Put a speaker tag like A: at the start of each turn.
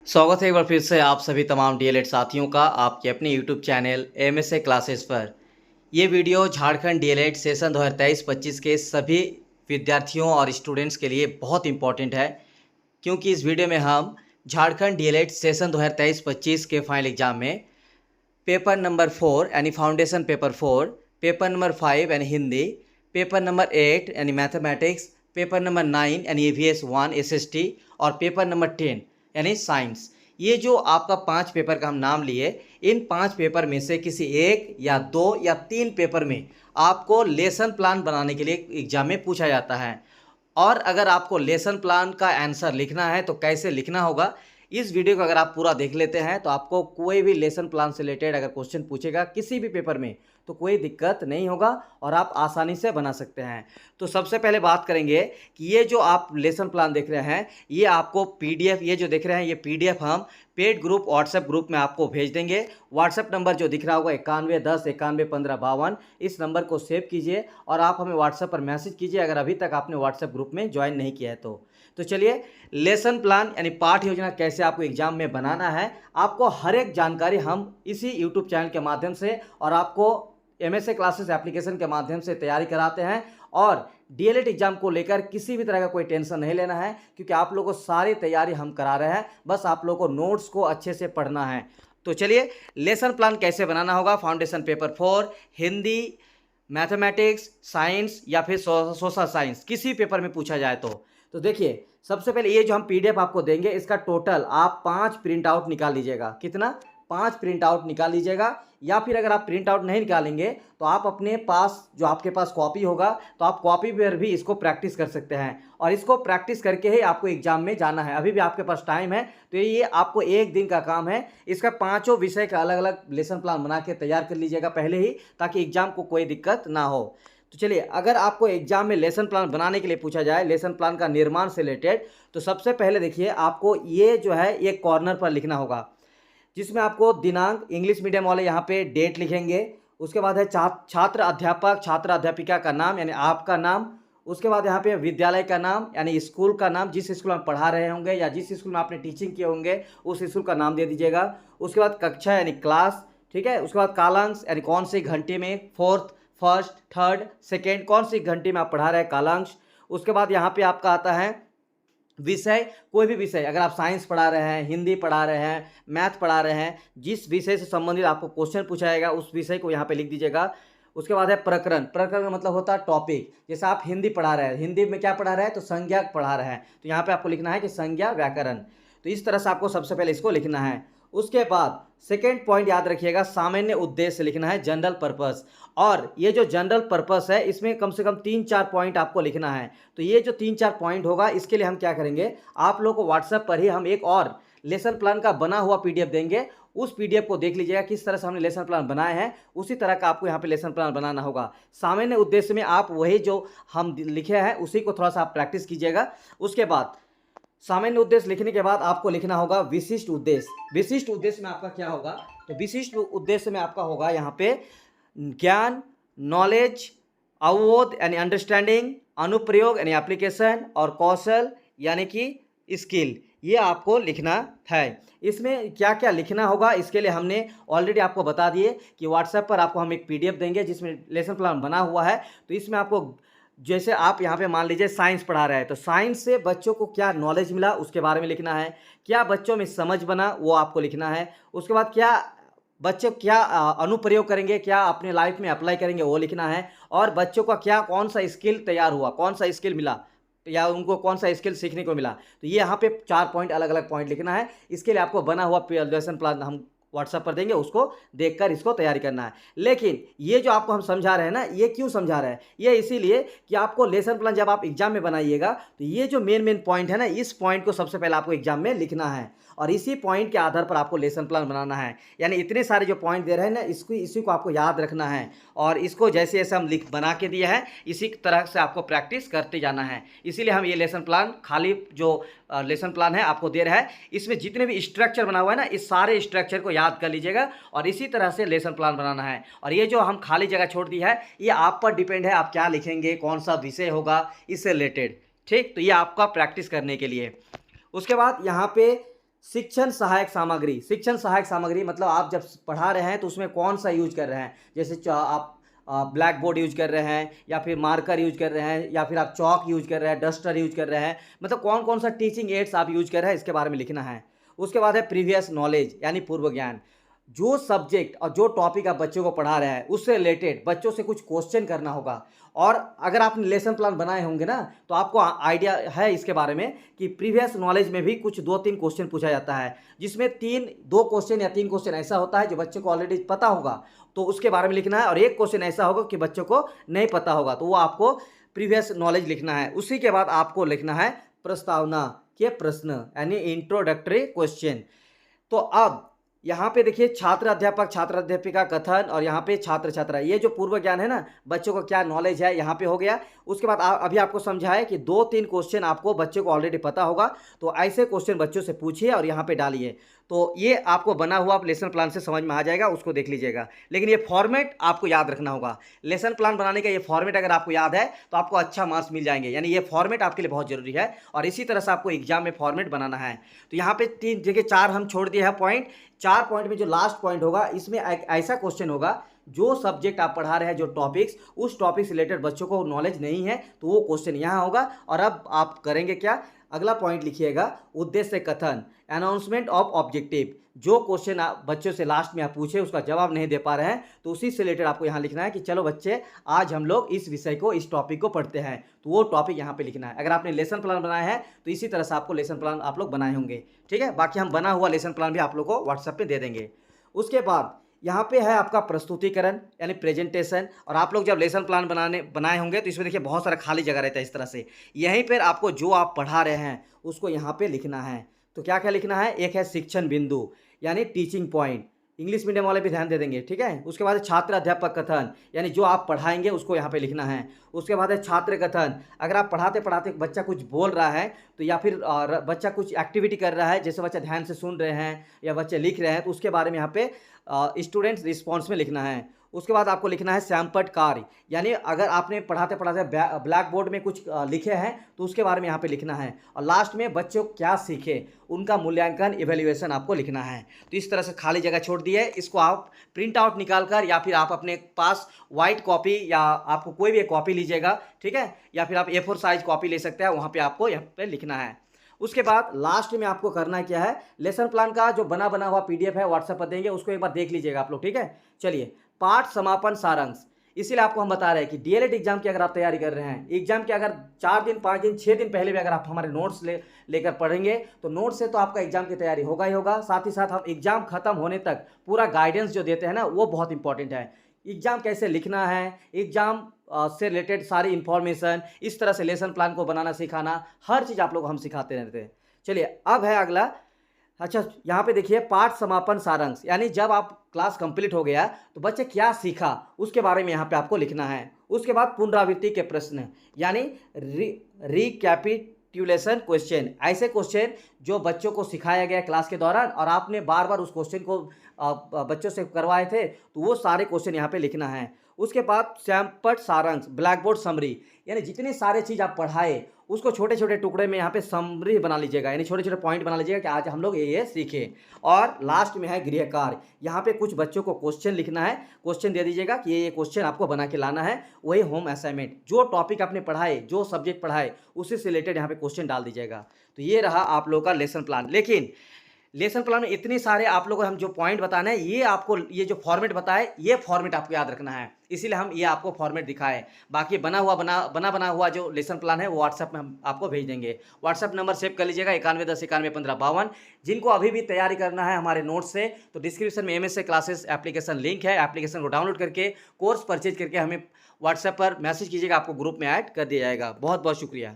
A: स्वागत है एक बार फिर से आप सभी तमाम डीएलएड साथियों का आपके अपने यूट्यूब चैनल एमएसए क्लासेस पर। ये वीडियो झारखंड डीएलएड सेशन 2023-25 के सभी विद्यार्थियों और स्टूडेंट्स के लिए बहुत इंपॉर्टेंट है, क्योंकि इस वीडियो में हम झारखंड डीएलएड सेशन 2023-25 के फाइनल एग्जाम में पेपर नंबर 4 यानी फाउंडेशन पेपर 4, पेपर नंबर 5 यानी हिंदी, पेपर नंबर 8 यानी मैथमेटिक्स, पेपर नंबर 9 यानी ईवीएस 1 एसएसटी और पेपर नंबर 10 यानी साइंस। ये जो आपका 5 पेपर का हम नाम लिए, इन 5 पेपर में से किसी एक या 2 या 3 पेपर में आपको लेसन प्लान बनाने के लिए एग्जाम में पूछा जाता है। और अगर आपको लेसन प्लान का आंसर लिखना है तो कैसे लिखना होगा, इस वीडियो को अगर आप पूरा देख लेते हैं तो आपको कोई भी लेसन प्लान से रिलेटेड अगर क्वेश्चन पूछेगा किसी भी पेपर में तो कोई दिक्कत नहीं होगा और आप आसानी से बना सकते हैं। तो सबसे पहले बात करेंगे कि ये जो आप लेसन प्लान देख रहे हैं, ये आपको पीडीएफ, ये जो देख रहे हैं ये पीडीएफ हम पेड ग्रुप व्हाट्सएप ग्रुप में आपको भेज देंगे। व्हाट्सएप नंबर जो दिख रहा होगा 9110911552, इस नंबर को सेव कीजिए और आप हमें व्हाट्सएप पर मैसेज कीजिए अगर अभी तक आपने व्हाट्सएप ग्रुप में ज्वाइन नहीं किया है तो चलिए, लेसन प्लान यानी पाठ योजना कैसे आपको एग्जाम में बनाना है, आपको हर एक जानकारी हम इसी यूट्यूब चैनल के माध्यम से और आपको एमएसए क्लासेस एप्लीकेशन के माध्यम से तैयारी कराते हैं। और डीएलएड एग्जाम को लेकर किसी भी तरह का कोई टेंशन नहीं लेना है, क्योंकि आप लोगों को सारी तैयारी हम करा रहे हैं, बस आप लोगों को नोट्स को अच्छे से पढ़ना है। तो चलिए, लेसन प्लान कैसे बनाना होगा। Foundation paper 4 Hindi, mathematics, science या फिर सोशल साइंस, किसी पेपर में पूछा जाए तो देखिए, सबसे पहले ये जो हम पीडीएफ आपको देंगे इसका टोटल आप 5 प्रिंट आउट निकाल लीजिएगा। कितना? 5 प्रिंट आउट निकाल लीजिएगा। या फिर अगर आप प्रिंट आउट नहीं निकालेंगे तो आप अपने पास जो आपके पास कॉपी होगा तो आप कॉपी पर भी इसको प्रैक्टिस कर सकते हैं और इसको प्रैक्टिस करके ही आपको एग्जाम में जाना है। अभी भी आपके पास टाइम है, तो ये आपको एक दिन का काम है। इसका 5 विषय का अलग अलग लेसन प्लान बना के तैयार कर लीजिएगा पहले ही, ताकि एग्जाम को कोई दिक्कत ना हो। तो चलिए, अगर आपको एग्जाम में लेसन प्लान बनाने के लिए पूछा जाए, लेसन प्लान का निर्माण से रिलेटेड, तो सबसे पहले देखिए, आपको ये जो है एक कॉर्नर पर लिखना होगा, जिसमें आपको दिनांक, इंग्लिश मीडियम वाले यहाँ पे डेट लिखेंगे। उसके बाद है छात्र अध्यापक छात्र अध्यापिका का नाम यानी आपका नाम। उसके बाद यहाँ पे विद्यालय का नाम यानी स्कूल का नाम, जिस स्कूल में पढ़ा रहे होंगे या जिस स्कूल में आपने टीचिंग किए होंगे उस स्कूल का नाम दे दीजिएगा। उसके बाद कक्षा यानी क्लास, ठीक है। उसके बाद कालांश यानी कौन सी घंटे में, फोर्थ, फर्स्ट, थर्ड, सेकेंड, कौन सी घंटे में आप पढ़ा रहे हैं, कालांश। उसके बाद यहाँ पे आपका आता है विषय, कोई भी विषय, अगर आप साइंस पढ़ा रहे हैं, हिंदी पढ़ा रहे हैं, मैथ पढ़ा रहे हैं, जिस विषय से संबंधित आपको क्वेश्चन पूछा जाएगा उस विषय को यहाँ पे लिख दीजिएगा। उसके बाद है प्रकरण, प्रकरण का मतलब होता है टॉपिक। जैसे आप हिंदी पढ़ा रहे हैं, हिंदी में क्या पढ़ा रहे हैं, तो संज्ञा पढ़ा रहे हैं, तो यहाँ पे आपको लिखना है कि संज्ञा व्याकरण। तो इस तरह से आपको सबसे पहले इसको लिखना है। उसके बाद सेकेंड पॉइंट याद रखिएगा, सामान्य उद्देश्य लिखना है, जनरल पर्पस। और ये जो जनरल पर्पस है इसमें कम से कम 3-4 पॉइंट आपको लिखना है। तो ये जो 3-4 पॉइंट होगा, इसके लिए हम क्या करेंगे, आप लोगों को व्हाट्सएप पर ही हम एक और लेसन प्लान का बना हुआ पीडीएफ देंगे। उस पीडीएफ को देख लीजिएगा किस तरह से हमने लेसन प्लान बनाए हैं, उसी तरह का आपको यहाँ पे लेसन प्लान बनाना होगा। सामान्य उद्देश्य में आप वही जो हम लिखे हैं उसी को थोड़ा सा आप प्रैक्टिस कीजिएगा। उसके बाद सामान्य उद्देश्य लिखने के बाद आपको लिखना होगा विशिष्ट उद्देश्य। विशिष्ट उद्देश्य में आपका क्या होगा, तो विशिष्ट उद्देश्य में आपका होगा यहाँ पे ज्ञान, नॉलेज, अवबोध यानी अंडरस्टैंडिंग, अनुप्रयोग यानी एप्लीकेशन और कौशल यानी कि स्किल, ये आपको लिखना है। इसमें क्या क्या लिखना होगा इसके लिए हमने ऑलरेडी आपको बता दिए कि व्हाट्सएप पर आपको हम एक पीडीएफ देंगे जिसमें लेसन प्लान बना हुआ है। तो इसमें आपको, जैसे आप यहाँ पे मान लीजिए साइंस पढ़ा रहे हैं, तो साइंस से बच्चों को क्या नॉलेज मिला उसके बारे में लिखना है, क्या बच्चों में समझ बना वो आपको लिखना है। उसके बाद क्या बच्चे क्या अनुप्रयोग करेंगे, क्या अपने लाइफ में अप्लाई करेंगे वो लिखना है। और बच्चों का क्या कौन सा स्किल तैयार हुआ, कौन सा स्किल मिला या उनको कौन सा स्किल सीखने को मिला, तो ये यहाँ पे 4 पॉइंट अलग अलग पॉइंट लिखना है। इसके लिए आपको बना हुआ लेसन प्लान हम व्हाट्सएप पर देंगे, उसको देखकर इसको तैयारी करना है। लेकिन ये जो आपको हम समझा रहे हैं ना, ये क्यों समझा रहे हैं, ये इसीलिए कि आपको लेसन प्लान जब आप एग्जाम में बनाइएगा तो ये जो मेन पॉइंट है ना, इस पॉइंट को सबसे पहले आपको एग्जाम में लिखना है और इसी पॉइंट के आधार पर आपको लेसन प्लान बनाना है। यानी इतने सारे जो पॉइंट दे रहे हैं ना, इसी को आपको याद रखना है और इसको जैसे जैसे हम बना के दिए हैं इसी तरह से आपको प्रैक्टिस करते जाना है। इसीलिए हम ये लेसन प्लान, खाली जो लेसन प्लान है आपको दे रहा है, इसमें जितने भी स्ट्रक्चर बना हुआ है ना, इस सारे स्ट्रक्चर को याद कर लीजिएगा और इसी तरह से लेसन प्लान बनाना है। और ये जो हम खाली जगह छोड़ दी है, ये आप पर डिपेंड है, आप क्या लिखेंगे, कौन सा विषय होगा इससे रिलेटेड, ठीक। तो ये आपका प्रैक्टिस करने के लिए। उसके बाद यहाँ पे शिक्षण सहायक सामग्री मतलब आप जब पढ़ा रहे हैं तो उसमें कौन सा यूज कर रहे हैं, जैसे आप ब्लैक बोर्ड यूज कर रहे हैं या फिर मार्कर यूज कर रहे हैं या फिर आप चौक यूज कर रहे हैं, डस्टर यूज कर रहे हैं, मतलब कौन कौन सा टीचिंग एड्स आप यूज कर रहे हैं इसके बारे में लिखना है। उसके बाद है प्रीवियस नॉलेज यानी पूर्व ज्ञान, जो सब्जेक्ट और जो टॉपिक आप बच्चों को पढ़ा रहे हैं उससे रिलेटेड बच्चों से कुछ क्वेश्चन करना होगा। और अगर आपने लेसन प्लान बनाए होंगे ना तो आपको आइडिया है इसके बारे में कि प्रीवियस नॉलेज में भी कुछ 2-3 क्वेश्चन पूछा जाता है, जिसमें 2 क्वेश्चन या 3 क्वेश्चन ऐसा होता है जो बच्चे को ऑलरेडी पता होगा तो उसके बारे में लिखना है, और एक क्वेश्चन ऐसा होगा कि बच्चों को नहीं पता होगा तो वो आपको प्रीवियस नॉलेज लिखना है। उसी के बाद आपको लिखना है प्रस्तावना के प्रश्न यानी इंट्रोडक्टरी क्वेश्चन। तो अब यहाँ पे देखिए छात्र अध्यापक छात्र अध्यापिका कथन और यहाँ पे छात्र छात्रा, ये जो पूर्व ज्ञान है ना बच्चों को क्या नॉलेज है यहाँ पे हो गया। उसके बाद अभी आपको समझाया कि 2-3 क्वेश्चन आपको बच्चे को ऑलरेडी पता होगा तो ऐसे क्वेश्चन बच्चों से पूछिए और यहाँ पे डालिए। तो ये आपको बना हुआ लेसन प्लान से समझ में आ जाएगा, उसको देख लीजिएगा। लेकिन ये फॉर्मेट आपको याद रखना होगा। लेसन प्लान बनाने का ये फॉर्मेट अगर आपको याद है तो आपको अच्छा मार्क्स मिल जाएंगे, यानी ये फॉर्मेट आपके लिए बहुत जरूरी है और इसी तरह से आपको एग्जाम में फॉर्मेट बनाना है। तो यहाँ पे 3 जगह 4 हम छोड़ दिए हैं पॉइंट। 4 पॉइंट में जो लास्ट पॉइंट होगा इसमें एक ऐसा क्वेश्चन होगा जो सब्जेक्ट आप पढ़ा रहे हैं, जो टॉपिक्स, उस टॉपिक से रिलेटेड बच्चों को नॉलेज नहीं है तो वो क्वेश्चन यहाँ होगा। और अब आप करेंगे क्या, अगला पॉइंट लिखिएगा उद्देश्य कथन, अनाउंसमेंट ऑफ ऑब्जेक्टिव। जो क्वेश्चन आप बच्चों से लास्ट में आप पूछे उसका जवाब नहीं दे पा रहे हैं तो उसी से रिलेटेड आपको यहाँ लिखना है कि चलो बच्चे आज हम लोग इस विषय को, इस टॉपिक को पढ़ते हैं, तो वो टॉपिक यहाँ पे लिखना है। अगर आपने लेसन प्लान बनाया है तो इसी तरह से आपको लेसन प्लान आप लोग बनाए होंगे, ठीक है। बाकी हम बना हुआ लेसन प्लान भी आप लोग को व्हाट्सएप पे दे देंगे। उसके बाद यहाँ पे है आपका प्रस्तुतिकरण यानी प्रेजेंटेशन। और आप लोग जब लेसन प्लान बनाए होंगे तो इसमें देखिए बहुत सारा खाली जगह रहता है इस तरह से। यहीं पर आपको जो आप पढ़ा रहे हैं उसको यहाँ पे लिखना है। तो क्या क्या लिखना है, एक है शिक्षण बिंदु यानी टीचिंग पॉइंट, इंग्लिश मीडियम वाले भी ध्यान दे देंगे, ठीक है। उसके बाद छात्र अध्यापक कथन यानी जो आप पढ़ाएंगे उसको यहाँ पे लिखना है। उसके बाद है छात्र कथन, अगर आप पढ़ाते पढ़ाते बच्चा कुछ बोल रहा है तो या फिर बच्चा कुछ एक्टिविटी कर रहा है, जैसे बच्चा ध्यान से सुन रहे हैं या बच्चे लिख रहे हैं तो उसके बारे में यहाँ पे स्टूडेंट्स रिस्पॉन्स में लिखना है। उसके बाद आपको लिखना है सैमपट कार्य, यानी अगर आपने पढ़ाते पढ़ाते ब्लैक बोर्ड में कुछ लिखे हैं तो उसके बारे में यहाँ पे लिखना है। और लास्ट में बच्चों क्या सीखे उनका मूल्यांकन इवैल्यूएशन आपको लिखना है। तो इस तरह से खाली जगह छोड़ दी है, इसको आप प्रिंट आउट निकाल कर या फिर आप अपने पास वाइट कॉपी या आपको कोई भी एक कॉपी लीजिएगा, ठीक है, या फिर आप A4 साइज कॉपी ले सकते हैं, वहाँ पर आपको यहाँ पर लिखना है। उसके बाद लास्ट में आपको करना क्या है, लेसन प्लान का जो बना हुआ PDF है व्हाट्सएप पर देंगे, उसको एक बार देख लीजिएगा आप लोग, ठीक है। चलिए, पाठ समापन सारांश, इसीलिए आपको हम बता रहे हैं कि DLED एग्जाम की अगर आप तैयारी कर रहे हैं, एग्जाम के अगर 4 दिन 5 दिन 6 दिन पहले भी अगर आप हमारे नोट्स लेकर पढ़ेंगे तो नोट्स से तो आपका एग्जाम की तैयारी होगा ही होगा, साथ ही साथ हम एग्जाम खत्म होने तक पूरा गाइडेंस जो देते हैं ना वो बहुत इंपॉर्टेंट है। एग्जाम कैसे लिखना है, एग्जाम से रिलेटेड सारी इंफॉर्मेशन, इस तरह से लेसन प्लान को बनाना सिखाना, हर चीज़ आप लोग हम सिखाते रहते हैं। चलिए अब है अगला, अच्छा यहाँ पे देखिए पाठ समापन सारांश, यानी जब आप क्लास कंप्लीट हो गया तो बच्चे क्या सीखा उसके बारे में यहाँ पे आपको लिखना है। उसके बाद पुनरावृत्ति के प्रश्न यानी रिकैपिटुलेशन क्वेश्चन, ऐसे क्वेश्चन जो बच्चों को सिखाया गया क्लास के दौरान और आपने बार बार उस क्वेश्चन को बच्चों से करवाए थे तो वो सारे क्वेश्चन यहाँ पे लिखना है। उसके बाद सैमपट सारांश, ब्लैक बोर्ड समरी, यानी जितने सारे चीज़ आप पढ़ाए उसको छोटे छोटे टुकड़े में यहाँ पे समरी बना लीजिएगा, यानी छोटे छोटे पॉइंट बना लीजिएगा कि आज हम लोग ये सीखे। और लास्ट में है गृह कार्य, यहाँ पे कुछ बच्चों को क्वेश्चन लिखना है, क्वेश्चन दे दीजिएगा कि ये क्वेश्चन आपको बना के लाना है, वही होम असाइनमेंट, जो टॉपिक आपने पढ़ाए, जो सब्जेक्ट पढ़ाए उसी से रिलेटेड यहाँ पे क्वेश्चन डाल दीजिएगा। तो ये रहा आप लोग का लेसन प्लान। लेकिन लेसन प्लान में इतने सारे आप लोगों को हम जो पॉइंट बताने हैं, ये आपको ये जो फॉर्मेट बताए ये फॉर्मेट आपको याद रखना है, इसीलिए हम ये आपको फॉर्मेट दिखाए। बाकी बना हुआ जो लेसन प्लान है वो व्हाट्सएप में हम आपको भेज देंगे। व्हाट्सएप नंबर सेव कर लीजिएगा 9110911552। जिनको अभी भी तैयारी करना है हमारे नोट्स से तो डिस्क्रिप्शन में MSA क्लासेस एप्लीकेशन लिंक है, एप्लीकेशन को डाउनलोड करके कोर्स परचेज करके हमें व्हाट्सएप पर मैसेज कीजिएगा, आपको ग्रुप में ऐड कर दिया जाएगा। बहुत बहुत शुक्रिया।